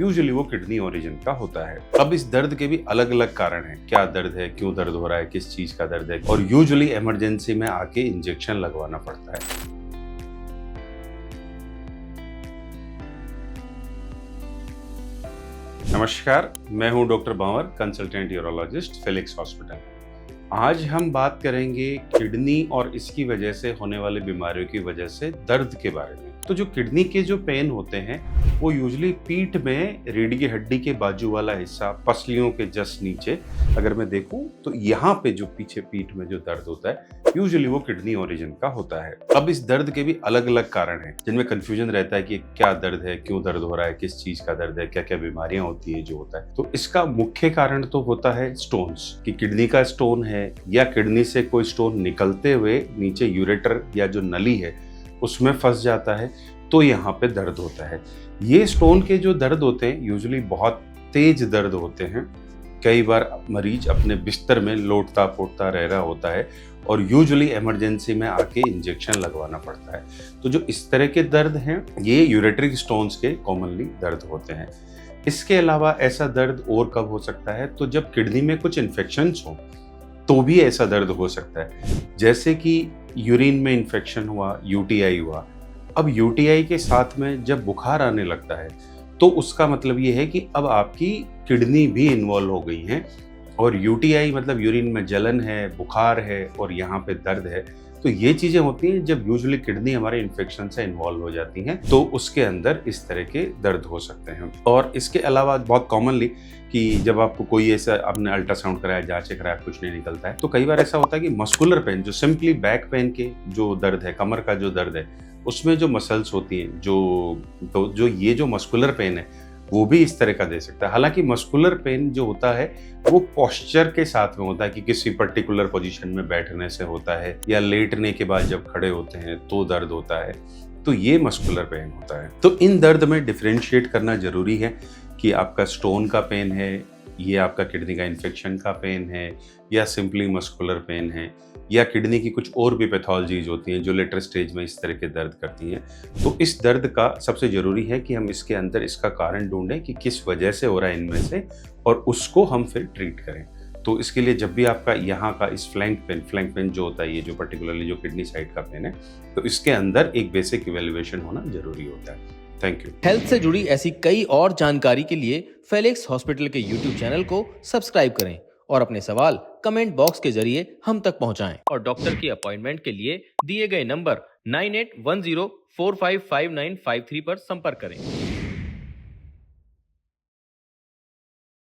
Usually वो kidney origin का होता है। अब इस दर्द के भी अलग अलग कारण हैं, क्या दर्द है, क्यों दर्द हो रहा है, किस चीज का दर्द है, और यूजुअली इमरजेंसी में आके इंजेक्शन लगवाना पड़ता है। नमस्कार, मैं हूं डॉक्टर बांवर, कंसल्टेंट यूरोलॉजिस्ट, फेलिक्स हॉस्पिटल। आज हम बात करेंगे किडनी और इसकी वजह से होने वाली बीमारियों की वजह से दर्द के बारे में। तो जो किडनी के जो पेन होते हैं वो यूजुअली पीठ में रीढ़ की हड्डी के बाजू वाला हिस्सा, पसलियों के जस्ट नीचे अगर मैं देखूं तो यहाँ पे जो पीछे पीठ में जो दर्द होता है यूजुअली वो किडनी ओरिजिन का होता है। अब इस दर्द के भी अलग अलग कारण हैं जिनमें कंफ्यूजन रहता है कि क्या दर्द है, क्यों दर्द हो रहा है, किस चीज का दर्द है, क्या क्या बीमारियां होती है जो होता है। तो इसका मुख्य कारण तो होता है स्टोन्स, कि किडनी का स्टोन है या किडनी से कोई स्टोन निकलते हुए नीचे यूरेटर या जो नली है उसमें फंस जाता है, तो यहाँ पे दर्द होता है। ये स्टोन के जो दर्द होते हैं यूजुअली बहुत तेज दर्द होते हैं। कई बार मरीज अपने बिस्तर में लोटता पोटता रह रहा होता है और यूजुअली इमरजेंसी में आके इंजेक्शन लगवाना पड़ता है। तो जो इस तरह के दर्द हैं ये यूरेट्रिक स्टोन्स के कॉमनली दर्द होते हैं। इसके अलावा ऐसा दर्द और कब हो सकता है, तो जब किडनी में कुछ इन्फेक्शंस हो तो भी ऐसा दर्द हो सकता है। जैसे कि यूरिन में इन्फेक्शन हुआ, यूटीआई हुआ। अब यूटीआई के साथ में जब बुखार आने लगता है तो उसका मतलब ये है कि अब आपकी किडनी भी इन्वॉल्व हो गई है, और यूटीआई मतलब यूरिन में जलन है, बुखार है और यहाँ पे दर्द है। तो ये चीजें होती हैं जब यूजुअली किडनी हमारे इन्फेक्शन से इन्वॉल्व हो जाती हैं, तो उसके अंदर इस तरह के दर्द हो सकते हैं। और इसके अलावा बहुत कॉमनली कि जब आपको कोई ऐसा, आपने अल्ट्रासाउंड कराया, जांच कराया, कुछ नहीं निकलता है, तो कई बार ऐसा होता है कि मस्कुलर पेन, जो सिंपली बैक पेन के जो दर्द है, कमर का जो दर्द है, उसमें जो मसल्स होती हैं, जो ये जो मस्कुलर पेन है वो भी इस तरह का दे सकता है। हालांकि मस्कुलर पेन जो होता है वो पोस्चर के साथ में होता है कि किसी पर्टिकुलर पोजीशन में बैठने से होता है या लेटने के बाद जब खड़े होते हैं तो दर्द होता है, तो ये मस्कुलर पेन होता है। तो इन दर्द में डिफरेंशिएट करना जरूरी है कि आपका स्टोन का पेन है, ये आपका किडनी का इन्फेक्शन का पेन है, या सिंपली मस्कुलर पेन है, या किडनी की कुछ और भी पैथोलॉजीज होती हैं जो लेटर स्टेज में इस तरह के दर्द करती हैं। तो इस दर्द का सबसे ज़रूरी है कि हम इसके अंदर इसका कारण ढूंढें कि किस वजह से हो रहा है इनमें से, और उसको हम फिर ट्रीट करें। तो इसके लिए जब भी आपका यहाँ का इस फ्लैंक पेन जो होता है, ये जो पर्टिकुलरली जो किडनी साइड का पेन है, तो इसके अंदर एक बेसिक इवैल्यूएशन होना जरूरी होता है। Thank you. हेल्थ से जुड़ी ऐसी कई और जानकारी के लिए फेलिक्स हॉस्पिटल के YouTube चैनल को सब्सक्राइब करें और अपने सवाल कमेंट बॉक्स के जरिए हम तक पहुंचाएं। और डॉक्टर की अपॉइंटमेंट के लिए दिए गए नंबर 9810455953 पर संपर्क करें।